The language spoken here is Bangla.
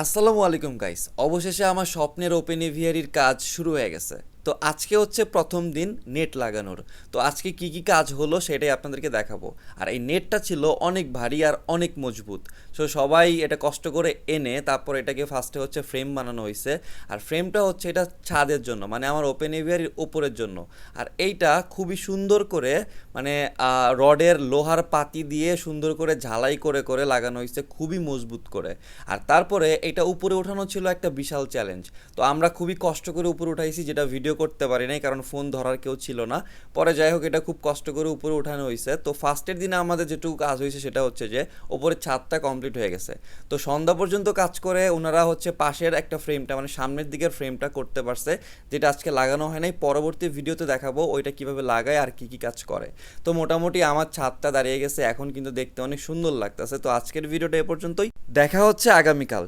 আসসালামু আলাইকুম গাইস, অবশেষে আমার স্বপ্নের ওপেন এভিয়ারির কাজ শুরু হয়ে গেছে। তো আজকে হচ্ছে প্রথম দিন নেট লাগানোর। তো আজকে কি কি কাজ হলো সেটাই আপনাদেরকে দেখাবো। আর এই নেটটা ছিল অনেক ভারী আর অনেক মজবুত। সো সবাই এটা কষ্ট করে এনে তারপর এটাকে ফার্স্টে হচ্ছে ফ্রেম বানানো হয়েছে। আর ফ্রেমটা হচ্ছে এটা ছাদের জন্য, মানে আমার ওপেন এভিয়ারির উপরের জন্য। আর এইটা খুবই সুন্দর করে, মানে রডের লোহার পাতি দিয়ে সুন্দর করে ঝালাই করে করে লাগানো হয়েছে, খুবই মজবুত করে। আর তারপরে এটা উপরে ওঠানো ছিল একটা বিশাল চ্যালেঞ্জ। তো আমরা খুবই কষ্ট করে উপরে উঠাইছি, যেটা ভিডিও করতে পারি নাই কারণ ফোন ধরার কেউ ছিল না। পরে যাই হোক, এটা খুব কষ্ট করে উপরে উঠানো হয়েছে। তো ফার্স্টের দিনে আমাদের যেটুকু কাজ হয়েছে সেটা হচ্ছে যে ওপরের ছাদটা কমপ্লিট হয়ে গেছে। তো সন্ধ্যা পর্যন্ত কাজ করে ওনারা হচ্ছে পাশের একটা ফ্রেমটা, মানে সামনের দিকের ফ্রেমটা করতে পারছে, যেটা আজকে লাগানো হয় নাই। পরবর্তী ভিডিওতে দেখাবো ওইটা কিভাবে লাগায় আর কি কি কাজ করে। তো মোটামুটি আমার ছাদটা দাঁড়িয়ে গেছে, এখন কিন্তু দেখতে অনেক সুন্দর লাগতেছে। তো আজকের ভিডিওটা এ পর্যন্তই, দেখা হচ্ছে আগামীকাল।